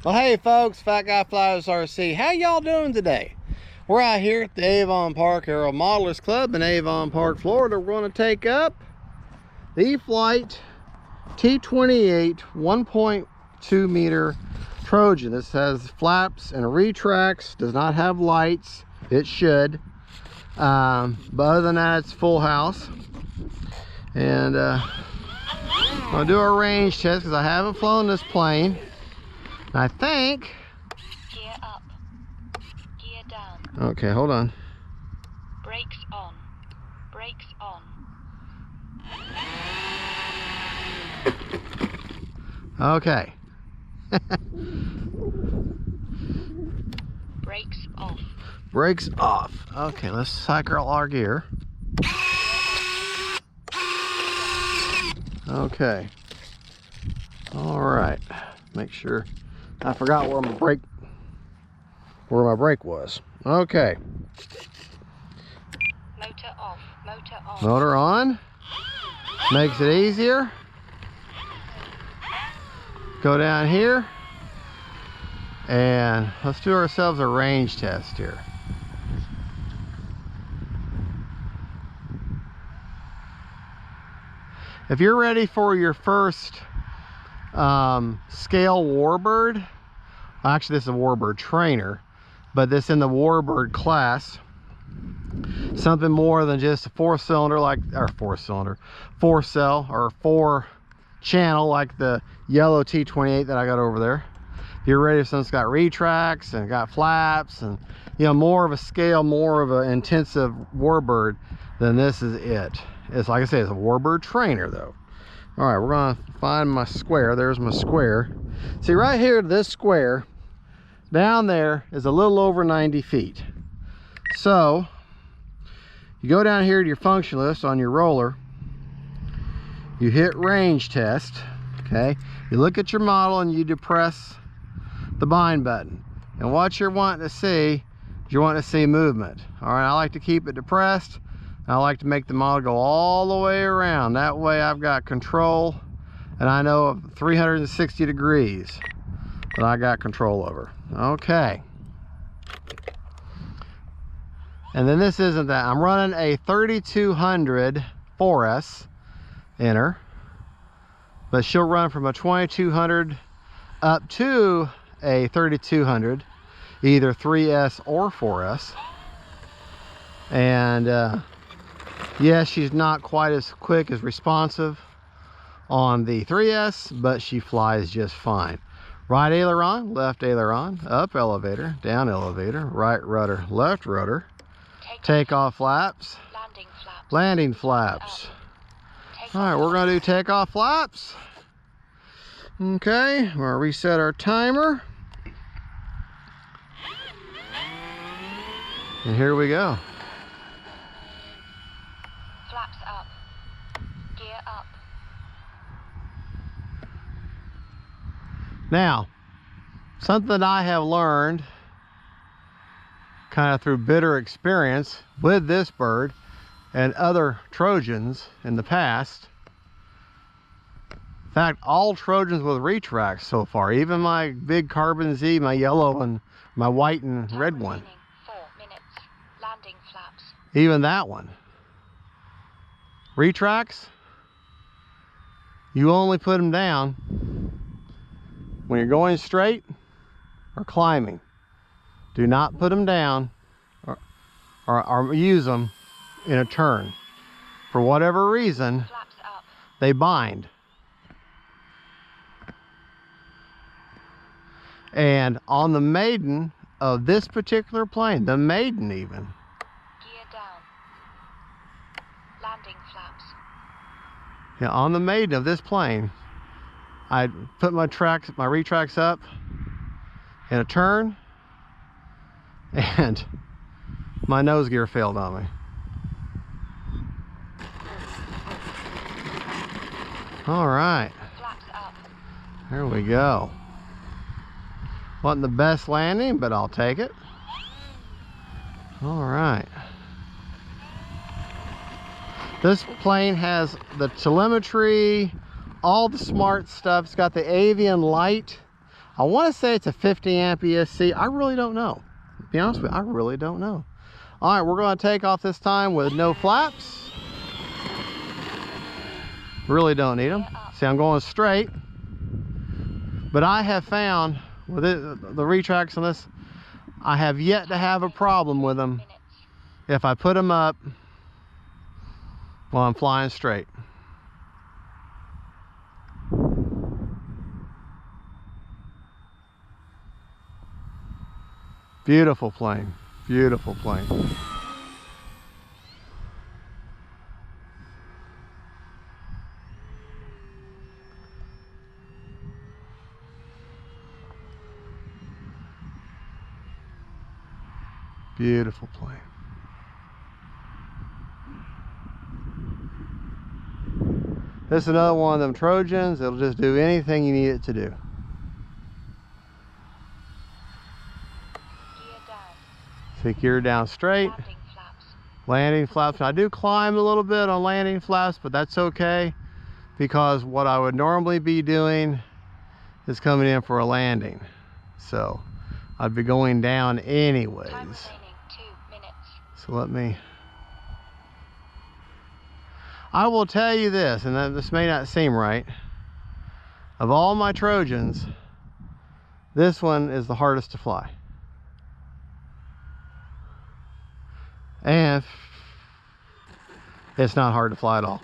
Well, hey folks, Fat Guy Flies RC. How y'all doing today? We're out here at the Avon Park Aero Modelers Club in Avon Park, Florida. We're going to take up the E-flite T28 1.2 meter Trojan. This has flaps and retracts, does not have lights. It should. But other than that, it's full house. And I'm going to do a range test because I haven't flown this plane. I think. Gear up. Gear down. Okay, hold on. Brakes on. Brakes on. Okay. Brakes off. Brakes off. Okay, let's cycle our gear. Okay. All right. Make sure. I forgot where my brake was. Okay. Motor off. Motor on. Motor on. Makes it easier. Go down here. And let's do ourselves a range test here. If you're ready for your first scale warbird, actually this is a warbird trainer, but this in the warbird class, something more than just a four cell or 4 channel like the yellow T28 that I got over there. If you're ready for something that's got retracts and got flaps and, you know, more of a scale, more of an intensive warbird, then this is it. It's like I say, it's a warbird trainer though. All right, we're gonna find my square. There's my square. See right here, this square down there is a little over 90 feet. So you go down here to your function list on your roller, you hit range test, okay? You look at your model and you depress the bind button. And what you're wanting to see is you're wanting to see movement. All right, I like to keep it depressed. I like to make the model go all the way around. That way I've got control, and I know of 360 degrees that I got control over. Okay. And then this isn't that. I'm running a 3200 4S inner, but she'll run from a 2200 up to a 3200, either 3S or 4S. And yeah, she's not quite as quick as responsive on the 3S, but she flies just fine. Right aileron, left aileron, up elevator, down elevator, right rudder, left rudder, takeoff flaps, landing flaps. All right, we're gonna do takeoff flaps. Okay, we're gonna reset our timer. And here we go. Flaps up. Gear up. Now, something I have learned kind of through bitter experience with this bird and other Trojans in the past. In fact, all Trojans with retracts so far, even my big Carbon Z, my yellow and my white and red one. 4 minutes. Landing flaps. Even that one. Retracts, you only put them down when you're going straight or climbing. Do not put them down or use them in a turn. For whatever reason, Flaps up. they bind. And on the maiden of this particular plane, the maiden even, Gear down. Landing flaps. yeah, on the maiden of this plane, I put my retracts up in a turn, and my nose gear failed on me. All right, Flaps up. here we go. Wasn't the best landing, but I'll take it. All right. This plane has the telemetry, all the smart stuff. It's got the Avian Lite I want to say it's a 50 amp ESC. I really don't know. To be honest with you, I really don't know. All right, we're going to take off this time with no flaps. Really don't need them. See, I'm going straight. But I have found with the retracts on this, I have yet to have a problem with them if I put them up while I'm flying straight. Beautiful plane, beautiful plane. Beautiful plane. This is another one of them Trojans. It'll just do anything you need it to do. Gear down. So gear down straight. Landing flaps. Landing flaps. I do climb a little bit on landing flaps, but that's okay because what I would normally be doing is coming in for a landing. So I'd be going down anyways. Time remaining 2 minutes. So let me... I will tell you this, and this may not seem right. Of all my Trojans, this one is the hardest to fly. And it's not hard to fly at all.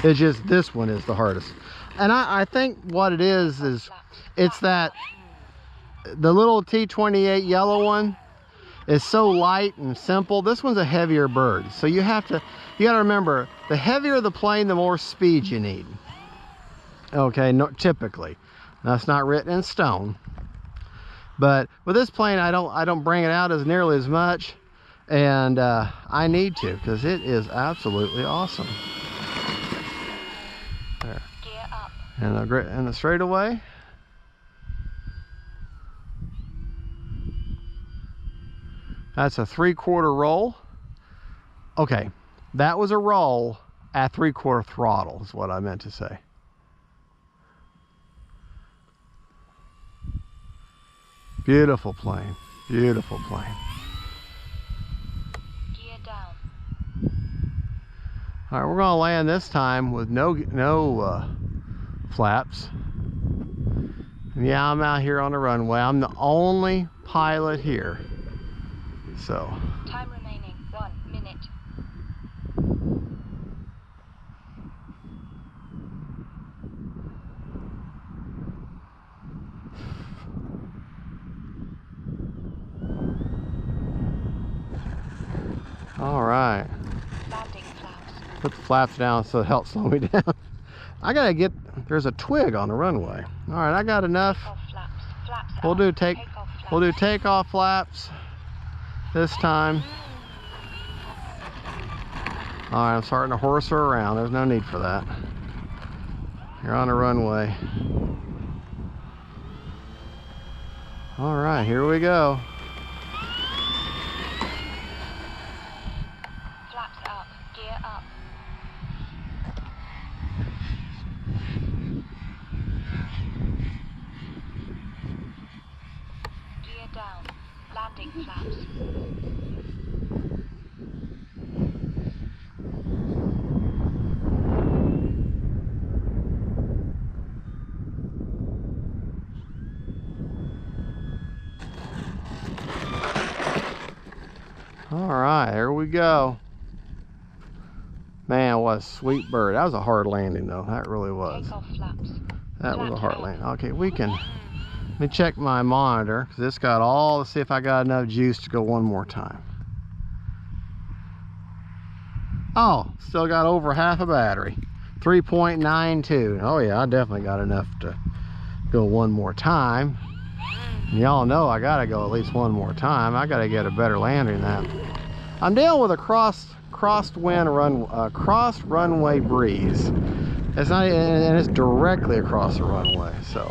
It's just this one is the hardest. And I think what it is it's that the little T28 yellow one is so light and simple. This one's a heavier bird. So you got to remember, the heavier the plane, the more speed you need. Okay, no, typically. That's not written in stone. But with this plane, I don't bring it out as nearly as much, and I need to because it is absolutely awesome. There. Gear up. And the straightaway. That's a 3/4 roll. Okay, that was a roll at 3/4 throttle is what I meant to say. Beautiful plane, beautiful plane. Gear down. All right, we're gonna land this time with no flaps. And yeah, I'm out here on the runway. I'm the only pilot here. So. Time remaining 1 minute. All right. Landing flaps. Put the flaps down so it helps slow me down. I gotta get, there's a twig on the runway. All right, I got enough. Takeoff flaps. Flaps We'll up. do Takeoff flaps. we'll do takeoff flaps this time. All right, I'm starting to horse her around. There's no need for that. You're on the runway. All right, here we go. Flaps up. Gear up. Gear down. Landing flaps. All right, here we go. Man, what a sweet bird. That was a hard landing though. That really was. Takeoff flaps. That was a hard landing. Okay, let me check my monitor because it's got all, let's see if I got enough juice to go one more time. Oh, still got over half a battery. 3.92. Oh yeah, I definitely got enough to go one more time. Y'all know I gotta go at least one more time. I gotta get a better landing than that. I'm dealing with a crossed runway breeze. It's not, and it's directly across the runway. So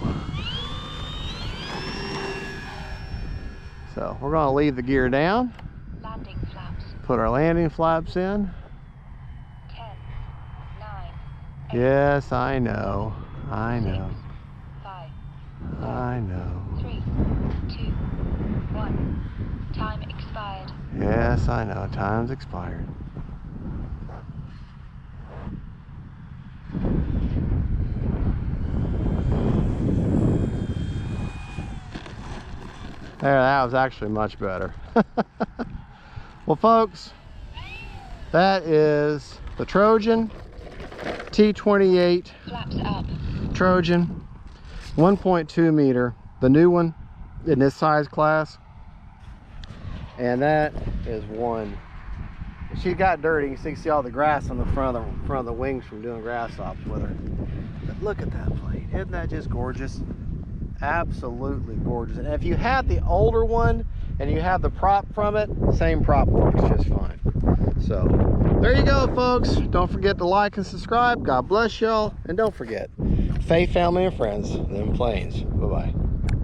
we're gonna leave the gear down. Landing flaps. Put our landing flaps in. 10, 9, Yes, I know. I know. 5, Yes, I know, time's expired. There, that was actually much better. Well, folks, that is the Trojan T28 Flaps up. Trojan 1.2 meter, the new one in this size class. And that is one. She got dirty. You can see all the grass on the front of the wings from doing grass hops with her. But look at that plane. Isn't that just gorgeous? Absolutely gorgeous. And if you have the older one and you have the prop from it, same prop works just fine. So there you go, folks. Don't forget to like and subscribe. God bless y'all. And don't forget, faith, family, and friends, them planes. Bye-bye.